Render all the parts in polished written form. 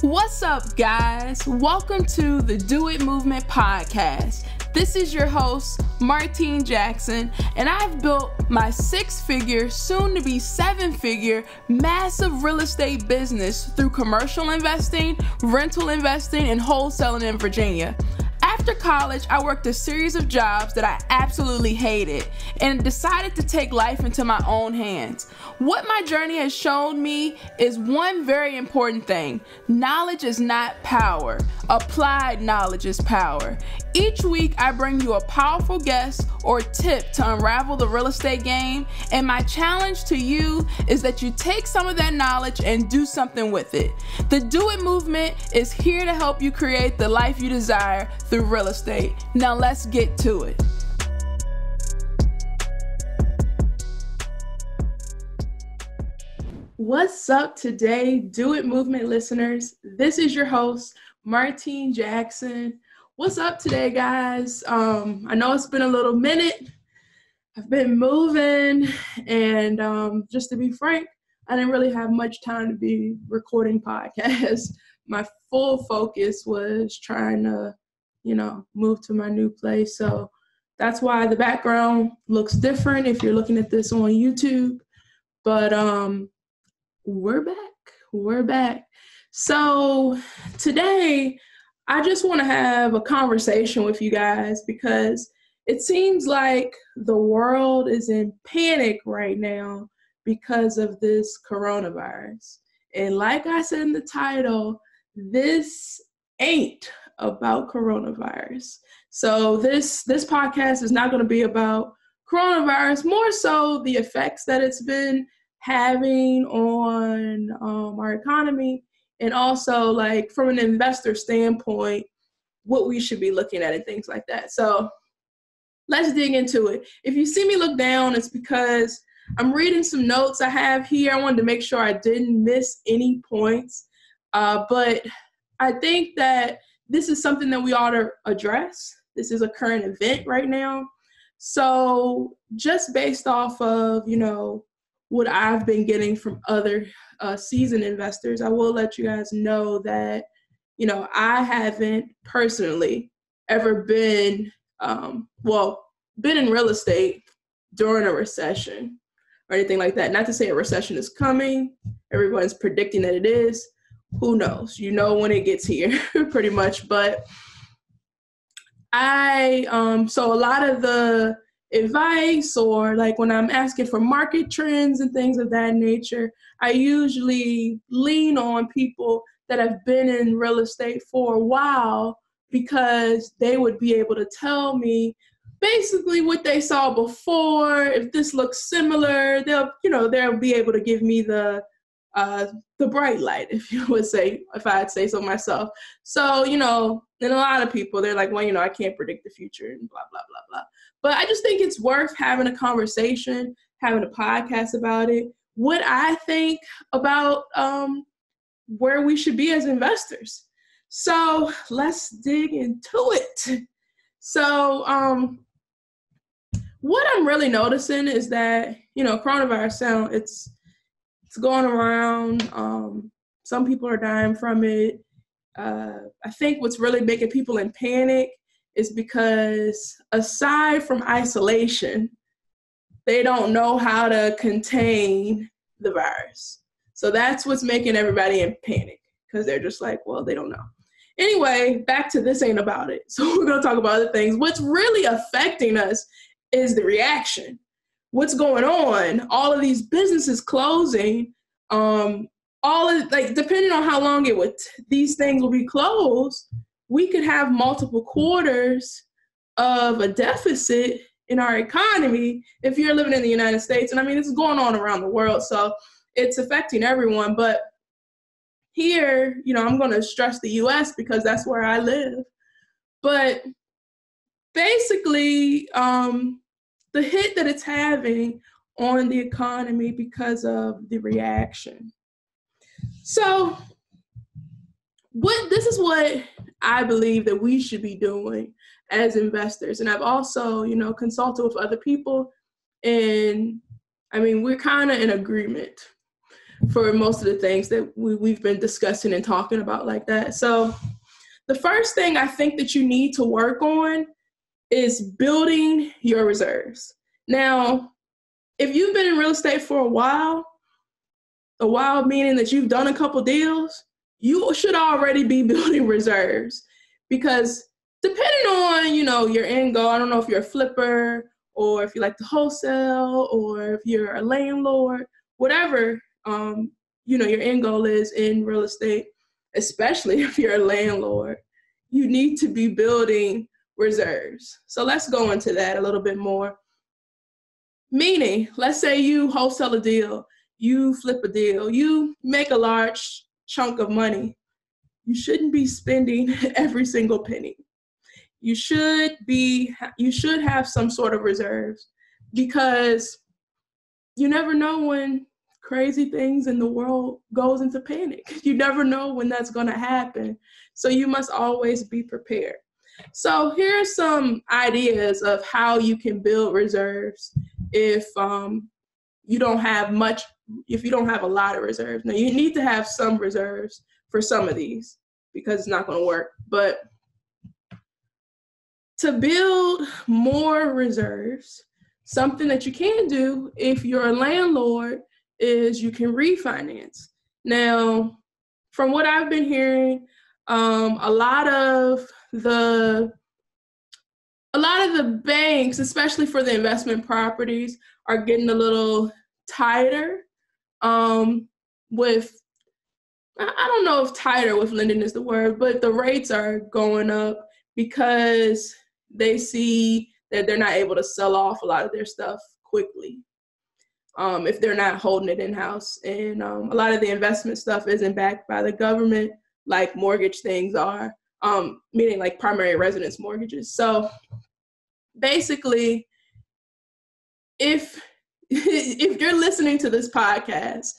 What's up, guys? Welcome to the DoItMovement podcast. This is your host, Martine Jackson, and I've built my 6-figure, soon-to-be 7-figure, massive real estate business through commercial investing, rental investing, and wholesaling in Virginia. After college, I worked a series of jobs that I absolutely hated and decided to take life into my own hands. What my journey has shown me is one very important thing. Knowledge is not power. Applied knowledge is power. Each week, I bring you a powerful guest or tip to unravel the real estate game, and my challenge to you is that you take some of that knowledge and do something with it. The Do It Movement is here to help you create the life you desire through real estate. Now let's get to it. What's up today, Do It Movement listeners? This is your host, Martine Jackson. What's up today, guys? I know it's been a little minute. I've been moving, and just to be frank, I didn't really have much time to be recording podcasts. My full focus was trying to, move to my new place. So that's why the background looks different if you're looking at this on YouTube. But we're back. So today, I just want to have a conversation with you guys because it seems like the world is in panic right now because of this coronavirus. And like I said in the title, this ain't about coronavirus. So this podcast is not going to be about coronavirus, more so the effects that it's been having on our economy, and also like from an investor standpoint, what we should be looking at and things like that. So let's dig into it. If you see me look down, it's because I'm reading some notes I have here. I wanted to make sure I didn't miss any points. But I think that this is something that we ought to address. This is a current event right now. So just based off of, what I've been getting from other seasoned investors, I will let you guys know that, I haven't personally ever been in real estate during a recession or anything like that. Not to say a recession is coming. Everyone's predicting that it is. Who knows? When it gets here, pretty much. But so a lot of the advice, or like when I'm asking for market trends and things of that nature, I usually lean on people that have been in real estate for a while, because they would be able to tell me basically what they saw before. If this looks similar, they'll be able to give me the bright light, if I'd say so myself. So, and a lot of people, they're like, well, I can't predict the future and blah, blah, blah, blah. But I just think it's worth having a conversation, having a podcast about it, what I think about where we should be as investors. So let's dig into it. So what I'm really noticing is that, coronavirus it's going around. Some people are dying from it. I think what's really making people in panic is because aside from isolation, they don't know how to contain the virus. So that's what's making everybody in panic, because they're just like, well, they don't know. Anyway, back to this ain't about it. So we're going to talk about other things. What's really affecting us is the reaction. What's going on? All of these businesses closing, depending on how long these things will be closed, we could have multiple quarters of a deficit in our economy if you're living in the United States. And this is going on around the world, so it's affecting everyone. But here, I'm going to stress the U.S. because that's where I live. But basically, the hit that it's having on the economy because of the reaction. So this is what I believe that we should be doing as investors. And I've also, consulted with other people, and we're kind of in agreement. for most of the things that we've been discussing and talking about like that. So the first thing I think that you need to work on is building your reserves. Now, if you've been in real estate for a while meaning that you've done a couple deals, you should already be building reserves, because depending on, your end goal, I don't know if you're a flipper or if you like to wholesale or if you're a landlord, whatever, your end goal is in real estate, especially if you're a landlord, you need to be building reserves. So let's go into that a little bit more. Meaning, let's say you wholesale a deal, you flip a deal, you make a large chunk of money. You shouldn't be spending every single penny. You should have some sort of reserves, because you never know when crazy things in the world goes into panic. You never know when that's going to happen. So you must always be prepared. So here are some ideas of how you can build reserves if you don't have a lot of reserves. Now, you need to have some reserves for some of these, because it's not going to work. But to build more reserves, something that you can do if you're a landlord is you can refinance. Now, from what I've been hearing, a lot of the banks, especially for the investment properties, are getting a little tighter with, I don't know if tighter with lending is the word, but the rates are going up because they see that they're not able to sell off a lot of their stuff quickly if they're not holding it in-house. And a lot of the investment stuff isn't backed by the government like mortgage things are, meaning like primary residence mortgages. So basically, if you're listening to this podcast,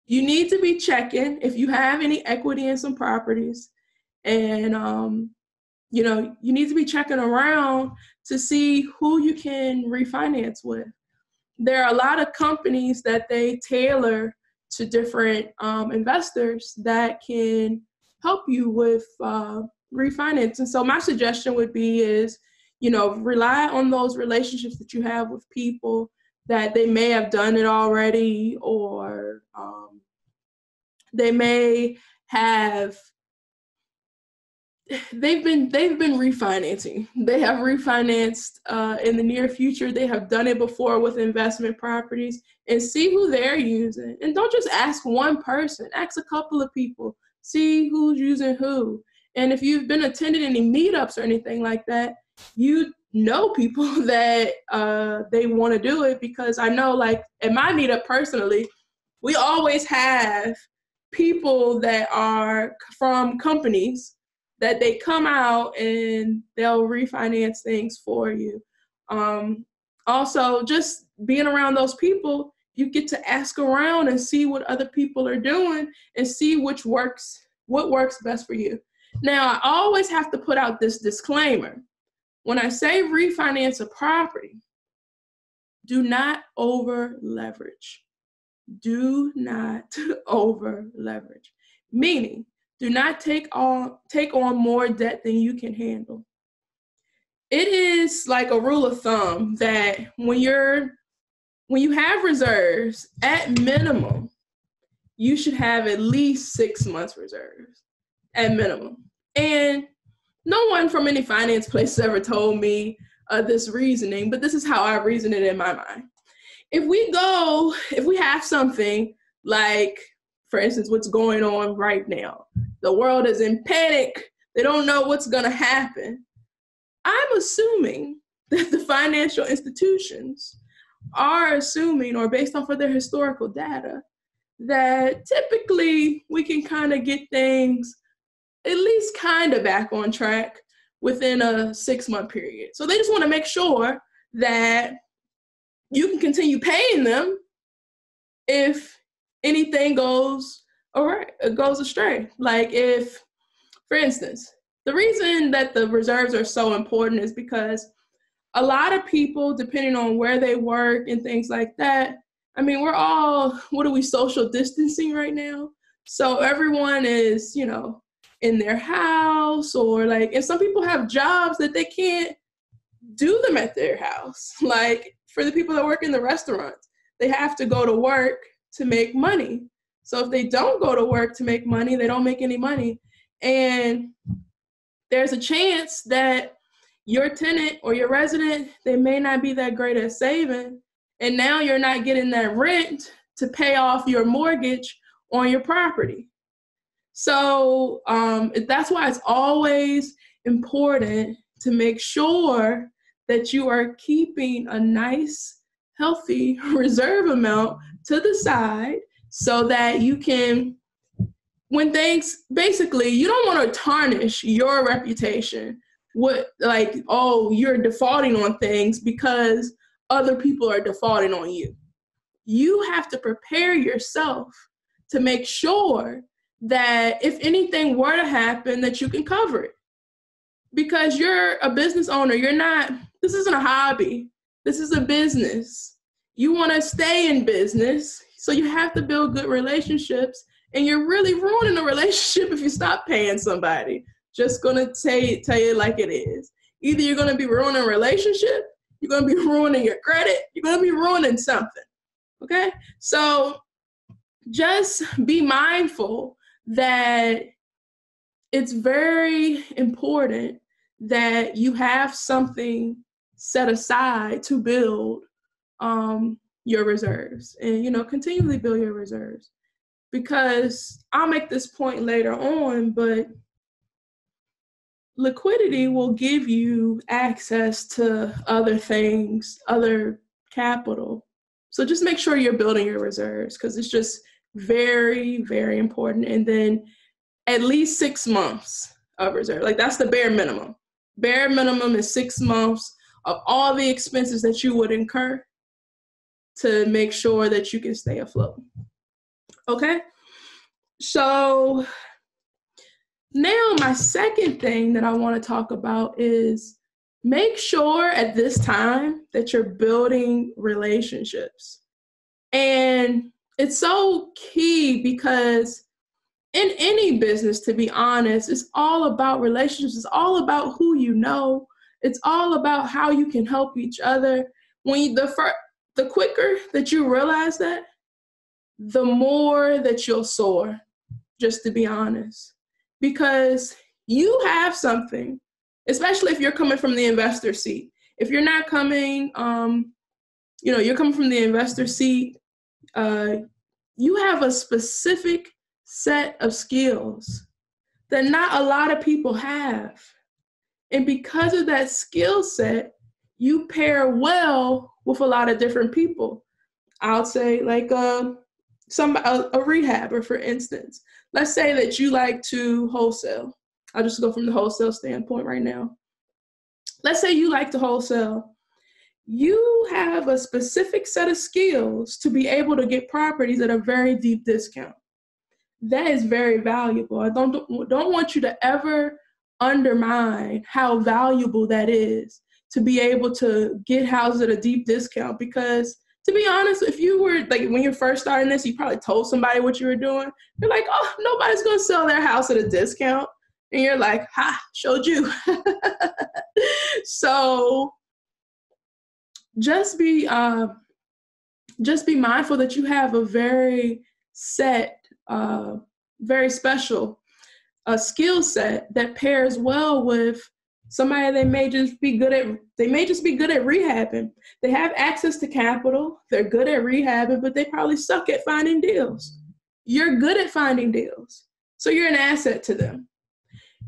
you need to be checking if you have any equity in some properties, and you need to be checking around to see who you can refinance with. There are a lot of companies that they tailor to different investors that can help you with refinance. And so my suggestion would be is, rely on those relationships that you have with people that they may have done it already, or they may have, they've been refinancing. They have refinanced in the near future. They have done it before with investment properties, and see who they're using. And don't just ask one person, ask a couple of people, see who's using who. And if you've been attending any meetups or anything like that, you know people that they want to do it, because I know, like at my meetup personally, we always have people that are from companies that they come out and they'll refinance things for you. Also, just being around those people, you get to ask around and see what other people are doing and see what works best for you. Now, I always have to put out this disclaimer. When I say refinance a property, do not over leverage. Do not over leverage. Meaning, do not take on more debt than you can handle. It is like a rule of thumb that when you have reserves, at minimum, you should have at least 6 months reserves, at minimum. And no one from any finance place ever told me this reasoning, but this is how I reason it in my mind. If we have something like, for instance, what's going on right now, the world is in panic, they don't know what's going to happen, I'm assuming that the financial institutions are assuming, or based off of their historical data, that typically we can kind of get things at least kind of back on track within a 6-month period. So they just want to make sure that you can continue paying them if anything goes astray. Like if, for instance, the reason that the reserves are so important is because a lot of people, depending on where they work and things like that, I mean, we're all, what are we, social distancing right now? So everyone is, in their house, or like, and some people have jobs that they can't do them at their house. Like for the people that work in the restaurants, they have to go to work to make money. So if they don't go to work to make money, they don't make any money. And there's a chance that your tenant or your resident, they may not be that great at saving. And now you're not getting that rent to pay off your mortgage on your property. So that's why it's always important to make sure that you are keeping a nice, healthy reserve amount to the side so that you can, when things, basically, you don't want to tarnish your reputation with like, oh, you're defaulting on things because other people are defaulting on you. You have to prepare yourself to make sure that if anything were to happen, that you can cover it. Because you're a business owner, this isn't a hobby. This is a business. You want to stay in business, so you have to build good relationships, and you're really ruining a relationship if you stop paying somebody. Just going to tell you like it is. Either you're going to be ruining a relationship, you're going to be ruining your credit, you're going to be ruining something, okay? So just be mindful that it's very important that you have something set aside to build your reserves and, continually build your reserves. Because I'll make this point later on, but liquidity will give you access to other things, other capital. So just make sure you're building your reserves, because it's just very, very important. And then at least 6 months of reserve. Like that's the bare minimum. Bare minimum is 6 months of all the expenses that you would incur to make sure that you can stay afloat. Okay? So now my second thing that I want to talk about is make sure at this time that you're building relationships. And it's so key because in any business, to be honest, it's all about relationships. It's all about who you know. It's all about how you can help each other. The quicker that you realize that, the more that you'll soar, just to be honest. Because you have something, especially if you're coming from the investor seat. If you're not coming, you're coming from the investor seat, you have a specific set of skills that not a lot of people have. And because of that skill set, you pair well with a lot of different people. I'll say like a rehabber, for instance. Let's say that you like to wholesale. I'll just go from the wholesale standpoint right now. Let's say you like to wholesale. You have a specific set of skills to be able to get properties at a very deep discount. That is very valuable. I don't want you to ever undermine how valuable that is to be able to get houses at a deep discount. Because to be honest, if you were like, when you're first starting this, you probably told somebody what you were doing. You're like, oh, nobody's going to sell their house at a discount. And you're like, ha, showed you. So just be mindful that you have a very set, very special skill set that pairs well with somebody that may just be good at rehabbing. They have access to capital. They're good at rehabbing, but they probably suck at finding deals. You're good at finding deals, so you're an asset to them.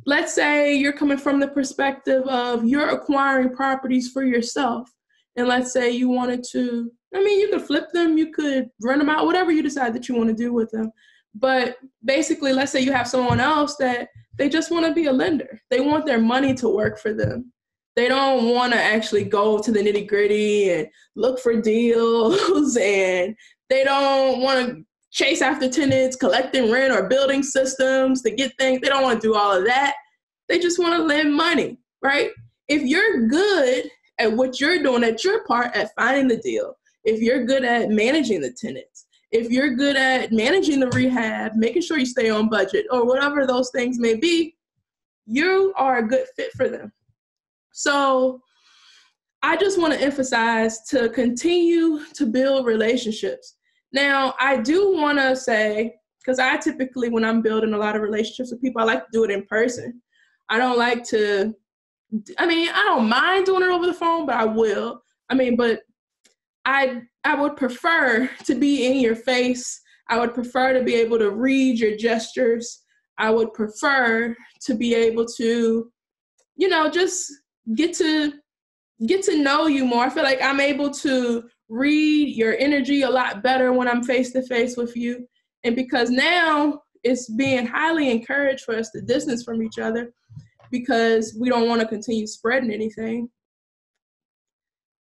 Let's say you're coming from the perspective of you're acquiring properties for yourself. And let's say you wanted to, you could flip them, you could rent them out, whatever you decide that you want to do with them. But basically, let's say you have someone else that they just want to be a lender. They want their money to work for them. They don't want to actually go to the nitty gritty and look for deals, and they don't want to chase after tenants, collecting rent or building systems to get things. They don't want to do all of that. They just want to lend money, right? If you're good at what you're doing, at your part, at finding the deal, if you're good at managing the tenants, if you're good at managing the rehab, making sure you stay on budget, or whatever those things may be, you are a good fit for them. So I just want to emphasize to continue to build relationships. Now, I do want to say, because I typically, when I'm building a lot of relationships with people, I like to do it in person. I don't like to, I don't mind doing it over the phone, but I will. But I would prefer to be in your face. I would prefer to be able to read your gestures. I would prefer to be able to, just get to know you more. I feel like I'm able to read your energy a lot better when I'm face to face with you. And because now it's being highly encouraged for us to distance from each other because we don't want to continue spreading anything,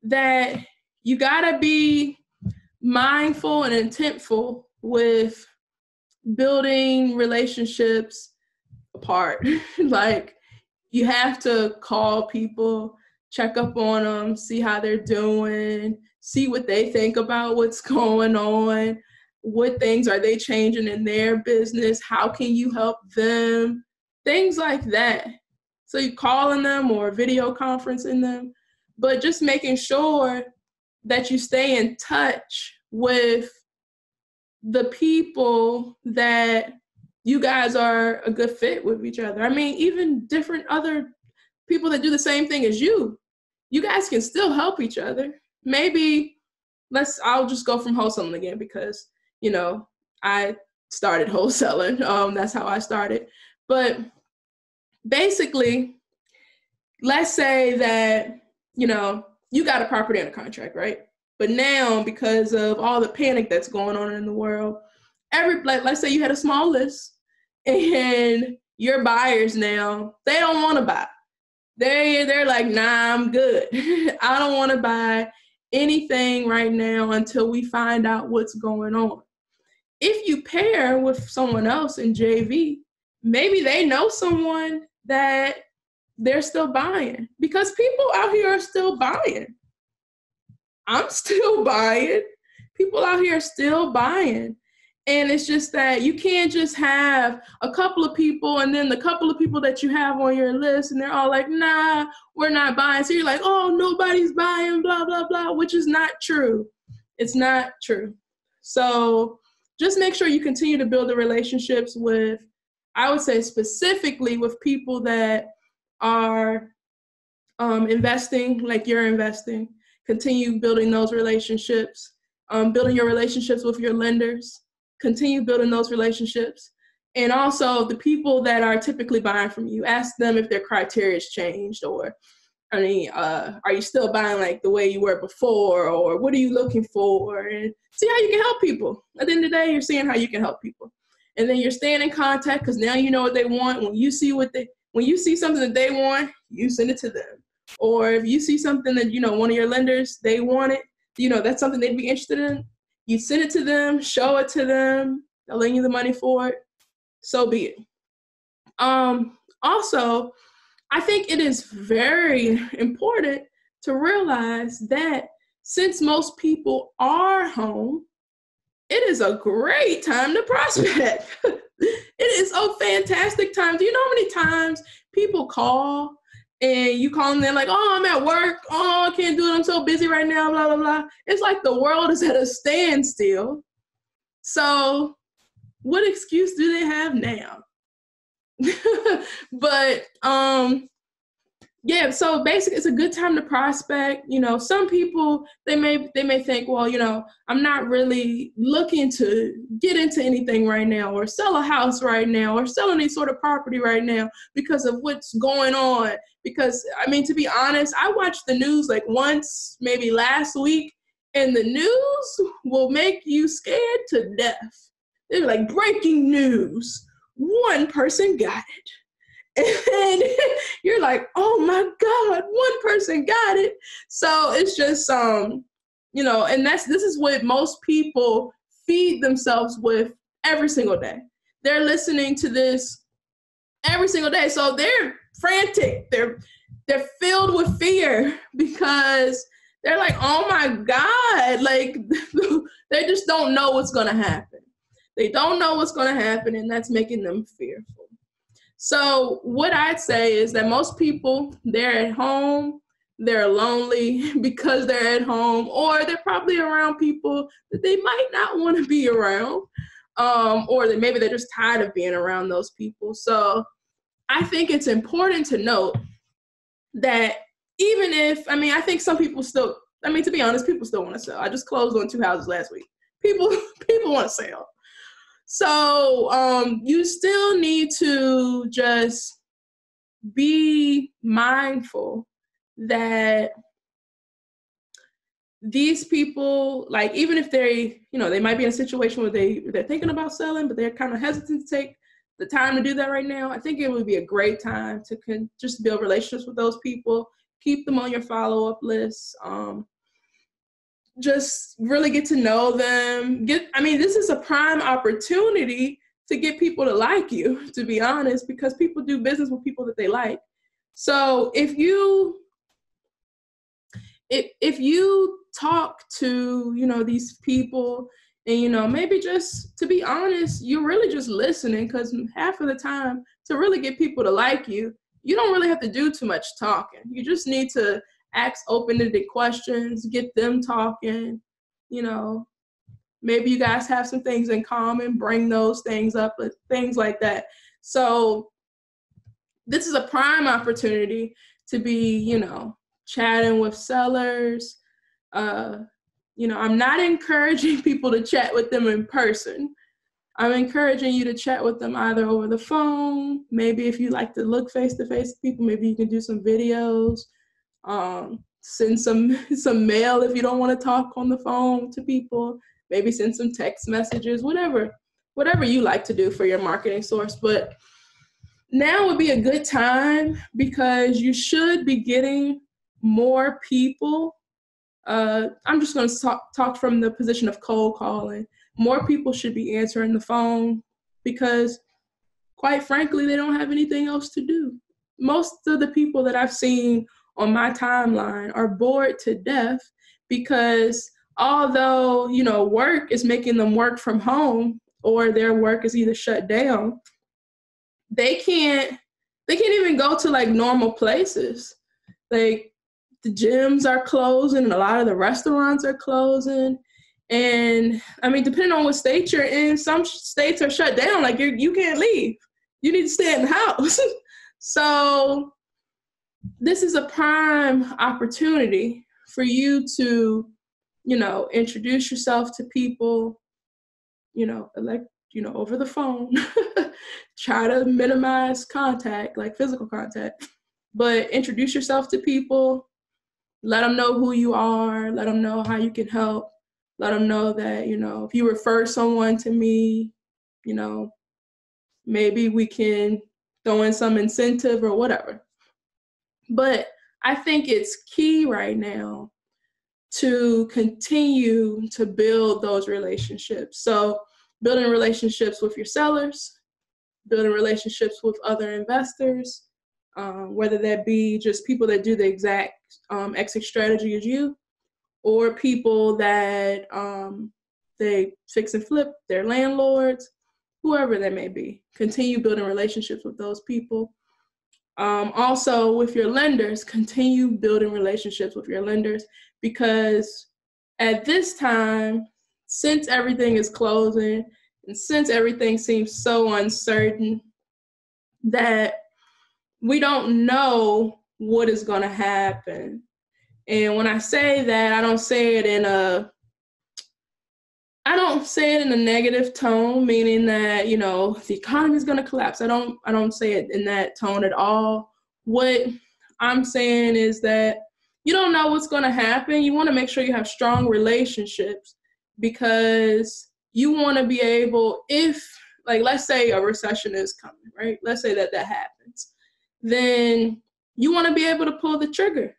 that you gotta be mindful and intentful with building relationships apart. Like, you have to call people, check up on them, see how they're doing, see what they think about what's going on, what things are they changing in their business, how can you help them, things like that. So you calling them or video conferencing them, but just making sure that you stay in touch with the people that you guys are a good fit with each other. Even different other people that do the same thing as you guys can still help each other. Maybe I'll just go from wholesaling again because, I started wholesaling. That's how I started. But basically, let's say that, you got a property under contract, right? But now, because of all the panic that's going on in the world, let's say you had a small list and your buyers now, they don't want to buy. They're like, nah, I'm good. I don't want to buy anything right now until we find out what's going on. If you pair with someone else in JV, maybe they know someone that they're still buying, because people out here are still buying. I'm still buying. People out here are still buying. And it's just that you can't just have a couple of people and then the couple of people that you have on your list and they're all like, nah, we're not buying. So you're like, oh, nobody's buying, blah, blah, blah, which is not true. It's not true. So just make sure you continue to build the relationships with, I would say specifically with people that are investing like you're investing. Continue building those relationships, building your relationships with your lenders. Continue building those relationships. And also the people that are typically buying from you, ask them if their criteria has changed, or, are you still buying like the way you were before, or what are you looking for? And see how you can help people. At the end of the day, you're seeing how you can help people. And then you're staying in contact because now you know what they want. When you see something that they want, you send it to them. Or if you see something that, one of your lenders, they want it, that's something they'd be interested in, you send it to them, show it to them, they'll lend you the money for it, so be it. Also, I think it is very important to realize that since most people are home, it is a great time to prospect. It is a fantastic time. Do you know how many times people call and you call them, they're like, oh, I'm at work. Oh, I can't do it. I'm so busy right now, blah, blah, blah. It's like the world is at a standstill. So what excuse do they have now? But yeah, so basically it's a good time to prospect. Some people, they may think, well, I'm not really looking to get into anything right now, or sell a house right now, or sell any sort of property right now because of what's going on. Because, to be honest, I watched the news like once, maybe last week, and the news will make you scared to death. They're like, breaking news, one person got it. And you're like, oh my God, one person got it. So it's just, and this is what most people feed themselves with every single day. They're listening to this every single day. So they're frantic. They're filled with fear because they're like, oh my God, like they just don't know what's going to happen. They don't know what's going to happen, and that's making them fearful. So what I'd say is that most people, they're at home, they're lonely because they're at home, or they're probably around people that they might not want to be around, or that maybe they're just tired of being around those people. So I think it's important to note that even if, I think some people still, to be honest, people still want to sell. I just closed on 2 houses last week. People want to sell. So you still need to just be mindful that these people, like, even if they might be in a situation where they're thinking about selling, but they're kind of hesitant to take the time to do that right now, I think it would be a great time to just build relationships with those people, keep them on your follow-up list, just really get to know them. This is a prime opportunity to get people to like you, to be honest, because people do business with people that they like. So if you talk to, these people and, maybe just to be honest, you're really just listening, because half of the time to really get people to like you, you don't really have to do too much talking. You just need to ask open-ended questions, get them talking, maybe you guys have some things in common, bring those things up, things like that. So this is a prime opportunity to be, chatting with sellers. I'm not encouraging people to chat with them in person. I'm encouraging you to chat with them either over the phone. Maybe if you like to look face-to-face with people, maybe you can do some videos. Send some mail if you don't want to talk on the phone to people. Maybe send some text messages, whatever you like to do for your marketing source. But now would be a good time, because you should be getting more people. I'm just going to talk from the position of cold calling. More people should be answering the phone, because quite frankly, they don't have anything else to do. Most of the people that I've seen on my timeline are bored to death, because although, work is making them work from home, or their work is either shut down, they can't even go to like normal places. Like the gyms are closing and a lot of the restaurants are closing. And depending on what state you're in, some states are shut down. Like you can't leave. You need to stay in the house. So this is a prime opportunity for you to, introduce yourself to people, over the phone. Try to minimize contact, like physical contact, but introduce yourself to people. Let them know who you are. Let them know how you can help. Let them know that, if you refer someone to me, maybe we can throw in some incentive or whatever. But I think it's key right now to continue to build those relationships. So building relationships with your sellers, building relationships with other investors, whether that be just people that do the exact exit strategy as you, or people that they fix and flip, their landlords, whoever that may be. Continue building relationships with those people. Also with your lenders, continue building relationships with your lenders, because at this time, since everything is closing and since everything seems so uncertain, that we don't know what is going to happen. And when I say that, I don't say it in a negative tone, meaning that, the economy is going to collapse. I don't say it in that tone at all. What I'm saying is that you don't know what's going to happen. You want to make sure you have strong relationships, because you want to be able, if, like, let's say a recession is coming, right? Let's say that happens. Then you want to be able to pull the trigger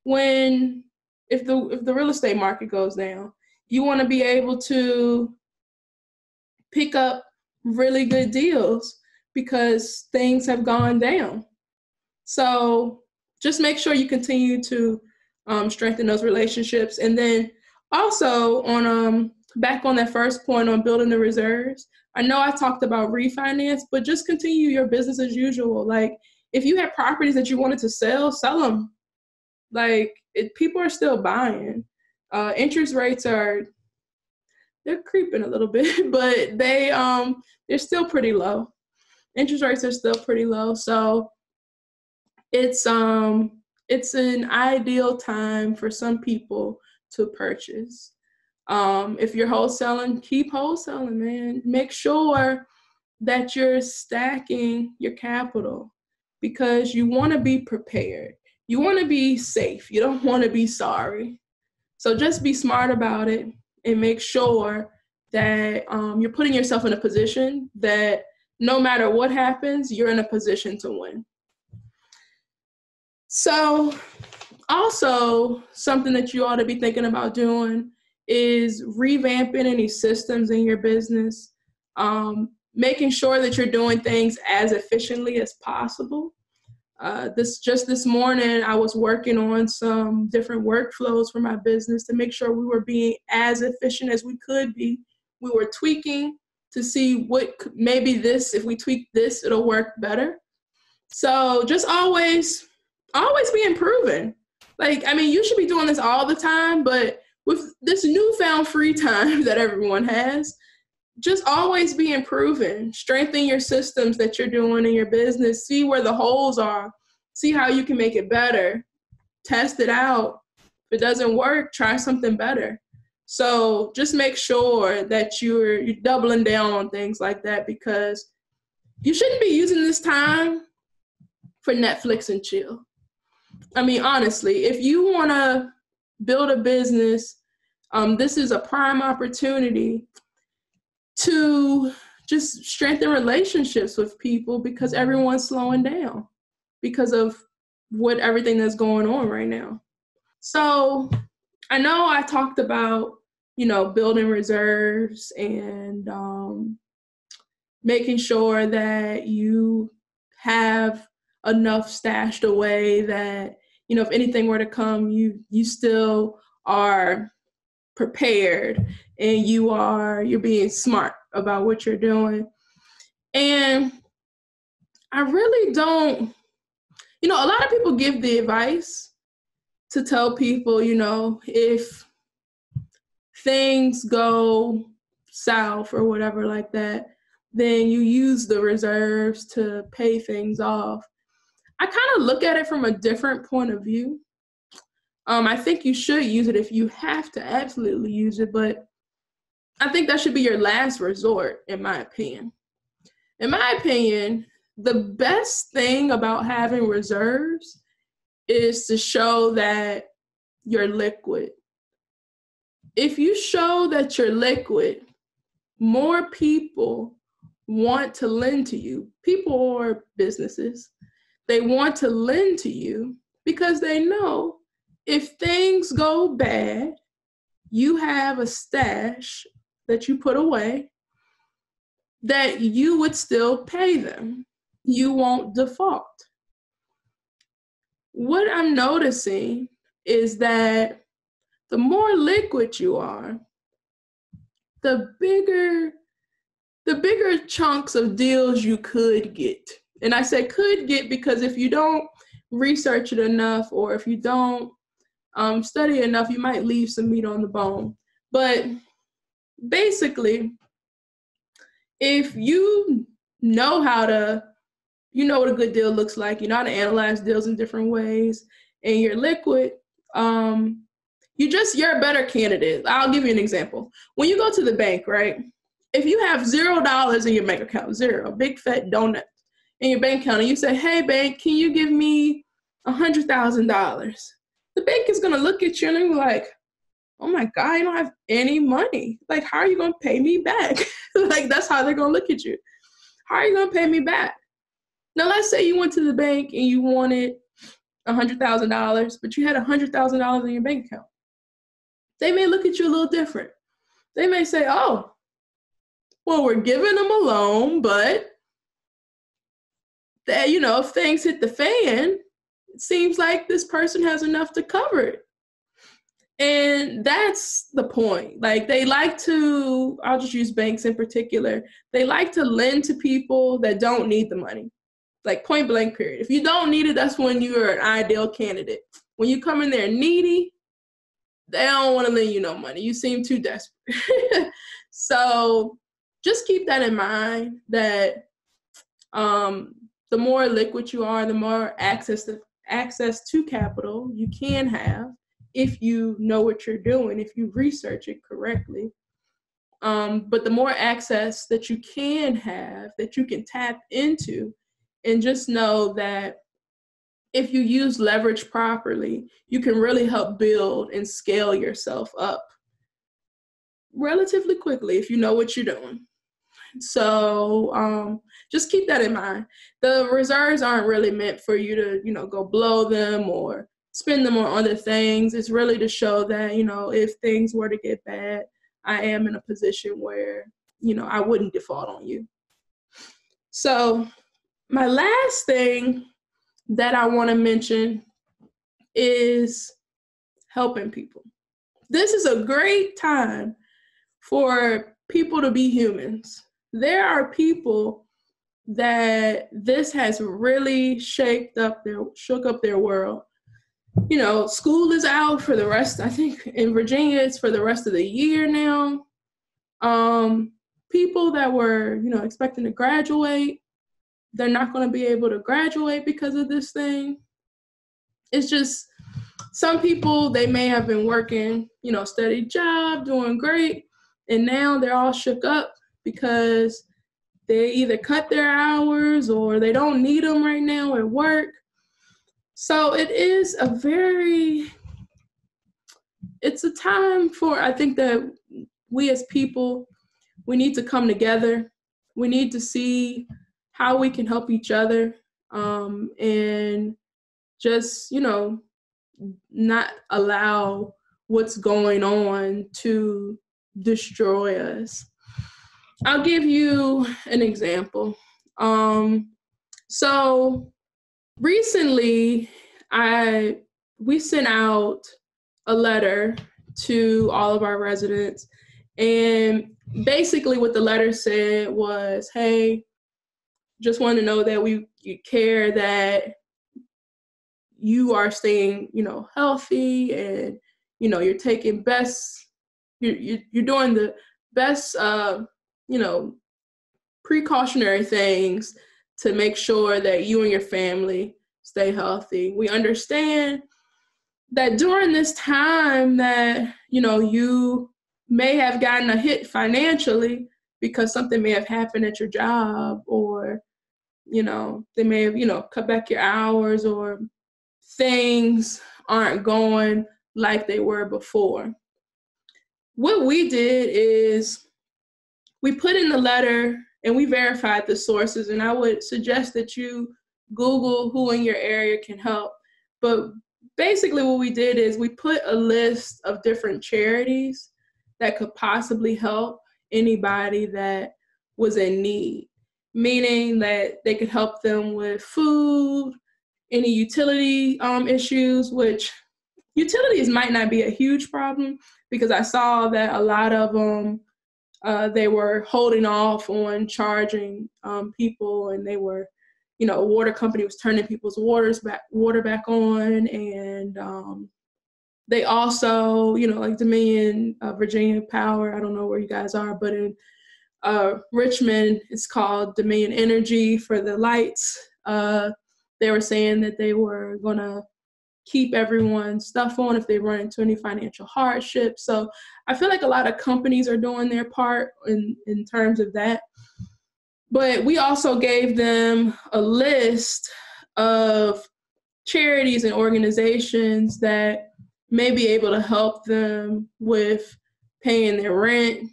if the real estate market goes down. You want to be able to pick up really good deals because things have gone down. So just make sure you continue to strengthen those relationships. And then also on back on that first point on building the reserves, I know I talked about refinance, but just continue your business as usual. Like if you had properties that you wanted to sell them. Like people are still buying. Interest rates they're creeping a little bit, but they're still pretty low. Interest rates are still pretty low. So it's an ideal time for some people to purchase. If you're wholesaling, keep wholesaling, man. Make sure that you're stacking your capital because you want to be prepared. You want to be safe. You don't want to be sorry. So just be smart about it and make sure that you're putting yourself in a position that no matter what happens, you're in a position to win. So also something that you ought to be thinking about doing is revamping any systems in your business, making sure that you're doing things as efficiently as possible. This morning, I was working on some different workflows for my business to make sure we were being as efficient as we could be. We were tweaking to see if we tweak this, it'll work better. So just always be improving. Like, I mean, you should be doing this all the time, but with this newfound free time that everyone has, just always be improving. Strengthen your systems that you're doing in your business. See where the holes are. See how you can make it better. Test it out. If it doesn't work, try something better. So just make sure that you're doubling down on things like that because you shouldn't be using this time for Netflix and chill. I mean, honestly, if you want to build a business, this is a prime opportunity to just strengthen relationships with people because everyone's slowing down because of everything that's going on right now. So I know I talked about, building reserves and making sure that you have enough stashed away that, if anything were to come, you still are prepared and you're being smart about what you're doing. And I really don't, a lot of people give the advice to tell people, if things go south or whatever like that, then you use the reserves to pay things off. I kind of look at it from a different point of view. I think you should use it if you have to absolutely use it, but I think that should be your last resort, in my opinion. In my opinion, the best thing about having reserves is to show that you're liquid. If you show that you're liquid, more people want to lend to you, people or businesses. They want to lend to you because they know if things go bad, you have a stash that you put away that you would still pay them. You won't default. What I'm noticing is that the more liquid you are, the bigger chunks of deals you could get. And I say could get because if you don't research it enough or if you don't study enough, you might leave some meat on the bone. But basically, if you know what a good deal looks like, you know how to analyze deals in different ways, and you're liquid, you're a better candidate. I'll give you an example. When you go to the bank, right? If you have $0 in your bank account, zero, big fat donut in your bank account, and you say, hey, bank, can you give me $100,000? The bank is going to look at you and be like, oh my God, you don't have any money. Like, how are you going to pay me back? Like, that's how they're going to look at you. How are you going to pay me back? Now, let's say you went to the bank and you wanted $100,000, but you had $100,000 in your bank account. They may look at you a little different. They may say, oh, well, we're giving them a loan, but that, if things hit the fan, it seems like this person has enough to cover it. And that's the point. Like, they like to, I'll just use banks in particular, they like to lend to people that don't need the money. Like, point blank period. If you don't need it, that's when you're an ideal candidate. When you come in there needy, they don't want to lend you no money. You seem too desperate. So just keep that in mind, that the more liquid you are, the more access to capital you can have if you know what you're doing, if you research it correctly. But the more access that you can have, that you can tap into, and just know that if you use leverage properly, you can really help build and scale yourself up relatively quickly if you know what you're doing. So just keep that in mind. The reserves aren't really meant for you to, go blow them or spend them on other things. It's really to show that, if things were to get bad, I am in a position where, I wouldn't default on you. So my last thing that I want to mention is helping people. This is a great time for people to be humans. There are people that this has really shook up their world. School is out for the rest, I think in Virginia, it's for the rest of the year now. People that were, expecting to graduate, they're not going to be able to graduate because of this thing. It's just, some people, they may have been working, steady job, doing great, and now they're all shook up because they either cut their hours or they don't need them right now at work. So it is it's a time for, I think that we as people, we need to come together. We need to see how we can help each other, and just, not allow what's going on to destroy us. I'll give you an example. So recently, we sent out a letter to all of our residents, and basically what the letter said was, hey, just want to know that you care, that you are staying, healthy, and, you're taking you're doing the best, precautionary things to make sure that you and your family stay healthy. We understand that during this time that, you may have gotten a hit financially because something may have happened at your job, or, they may have, cut back your hours, or things aren't going like they were before. What we did is we put in the letter and we verified the sources, and I would suggest that you Google who in your area can help. But basically what we did is we put a list of different charities that could possibly help anybody that was in need, meaning that they could help them with food, any utility issues, which utilities might not be a huge problem, because I saw that a lot of them, they were holding off on charging people, and they were, a water company was turning people's water back on, and they also, like Dominion, Virginia Power, I don't know where you guys are, but in Richmond, it's called Dominion Energy for the lights. They were saying that they were going to keep everyone's stuff on if they run into any financial hardship. So I feel like a lot of companies are doing their part in terms of that. But we also gave them a list of charities and organizations that may be able to help them with paying their rent,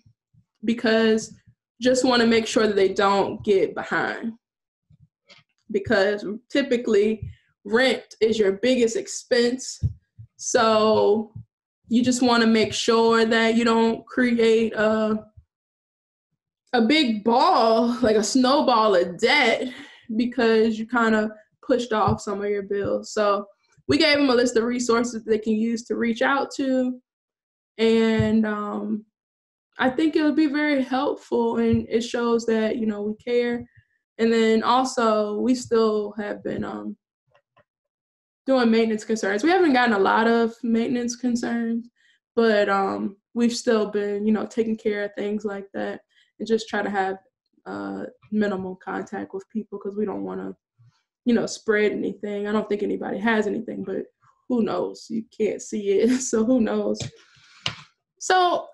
because just want to make sure that they don't get behind. Because typically rent is your biggest expense. So you just want to make sure that you don't create a big ball, like a snowball of debt, because you kind of pushed off some of your bills. So we gave them a list of resources they can use to reach out to. And I think it would be very helpful, and it shows that, we care. And then also, we still have been doing maintenance concerns. We haven't gotten a lot of maintenance concerns, but we've still been, taking care of things like that and just try to have minimal contact with people because we don't want to, spread anything. I don't think anybody has anything, but who knows? You can't see it, so who knows? So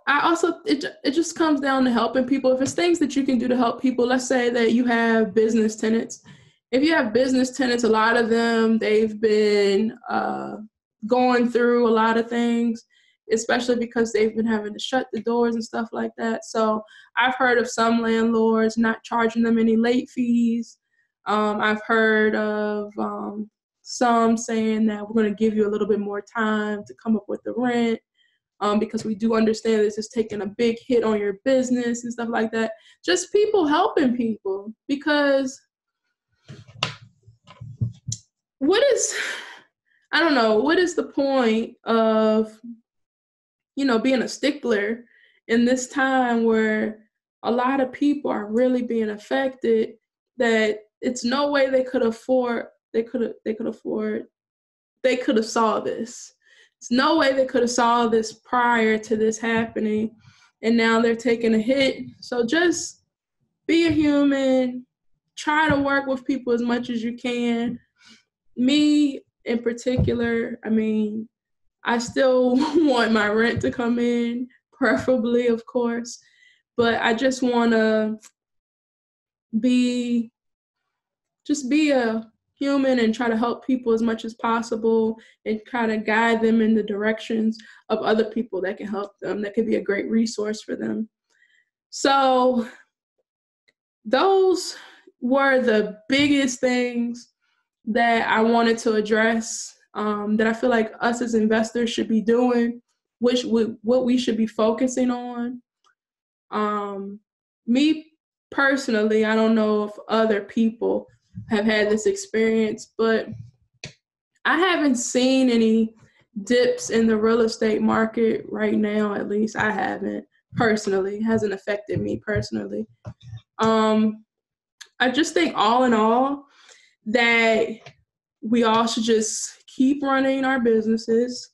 it just comes down to helping people. If it's things that you can do to help people, let's say that you have business tenants. If you have business tenants, a lot of them, they've been going through a lot of things, especially because they've been having to shut the doors and stuff like that. So I've heard of some landlords not charging them any late fees. I've heard of some saying that we're going to give you a little bit more time to come up with the rent. Because we do understand this is taking a big hit on your business and stuff like that. Just people helping people, because what is the point of, being a stickler in this time where a lot of people are really being affected, that it's no way they could have saw this. There's no way they could have saw this prior to this happening, and now they're taking a hit. So just be a human, try to work with people as much as you can. Me in particular, I still want my rent to come in, preferably, of course, but I just want to be a human and try to help people as much as possible and kind of guide them in the directions of other people that can help them, that could be a great resource for them. So those were the biggest things that I wanted to address, that I feel like us as investors should be doing, what we should be focusing on. Me personally, I don't know if other people have had this experience, but I haven't seen any dips in the real estate market right now. At least I haven't personally. It hasn't affected me personally. I just think all in all that we all should just keep running our businesses.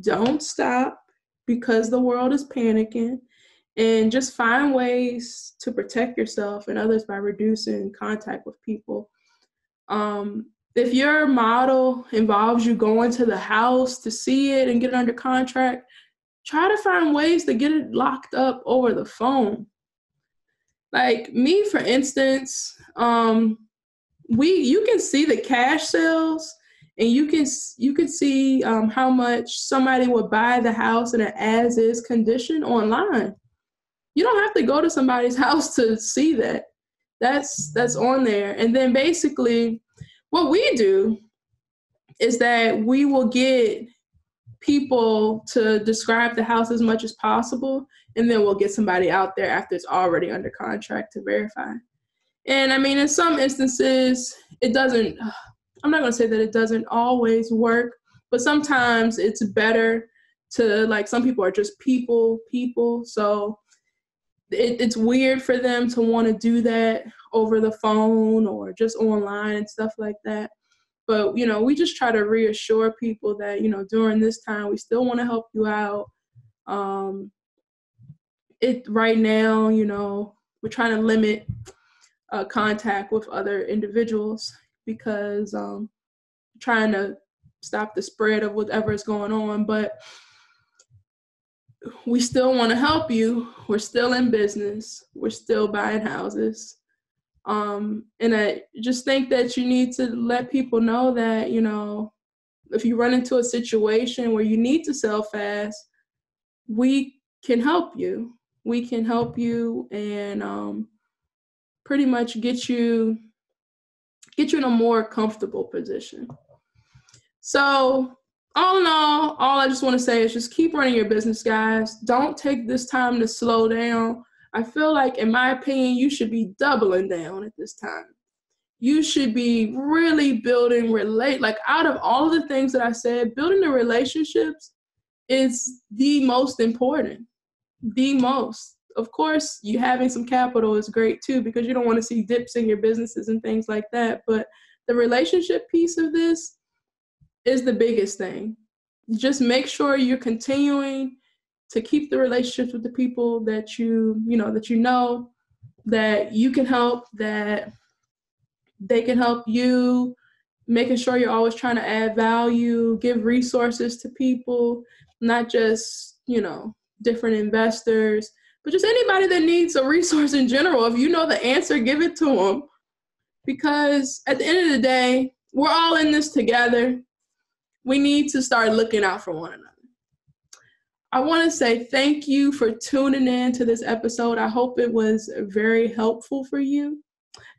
Don't stop because the world is panicking, and just find ways to protect yourself and others by reducing contact with people. If your model involves you going to the house to see it and get it under contract, try to find ways to get it locked up over the phone. Like me, for instance, you can see the cash sales, and you can see how much somebody would buy the house in an as-is condition online. You don't have to go to somebody's house to see that. That's on there. And then basically what we do is that we will get people to describe the house as much as possible, and then we'll get somebody out there after it's already under contract to verify. And in some instances, it doesn't, I'm not going to say that it doesn't always work, but sometimes it's better to, like, some people are just people. So it's weird for them to want to do that over the phone or just online and stuff like that. But, we just try to reassure people that, during this time, we still want to help you out. Right now, we're trying to limit contact with other individuals because trying to stop the spread of whatever is going on. But we still want to help you. We're still in business. We're still buying houses. And I just think that you need to let people know that, if you run into a situation where you need to sell fast, we can help you. We can help you and pretty much get you in a more comfortable position. So all in all I just want to say is just keep running your business, guys. Don't take this time to slow down. I feel like, in my opinion, you should be doubling down at this time. You should be really building out of all of the things that I said, building the relationships is the most important. The most. Of course, you having some capital is great too, because you don't want to see dips in your businesses and things like that. But the relationship piece of this is the biggest thing. Just make sure you're continuing to keep the relationships with the people that you know that you can help, that they can help you, making sure you're always trying to add value, give resources to people, not just, different investors, but just anybody that needs a resource in general. If you know the answer, give it to them. Because at the end of the day, we're all in this together. We need to start looking out for one another. I want to say thank you for tuning in to this episode. I hope it was very helpful for you.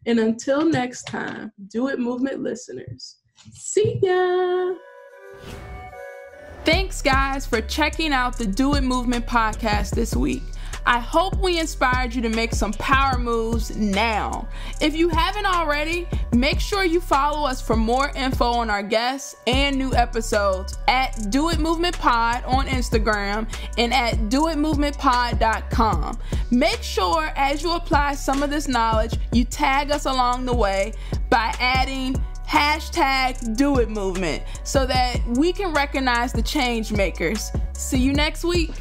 And until next time, Do It Movement listeners, see ya. Thanks, guys, for checking out the Do It Movement podcast this week. I hope we inspired you to make some power moves now. If you haven't already, make sure you follow us for more info on our guests and new episodes at Do It Movement Pod on Instagram and at DoItMovementPod.com. Make sure as you apply some of this knowledge, you tag us along the way by adding #DoItMovement so that we can recognize the change makers. See you next week.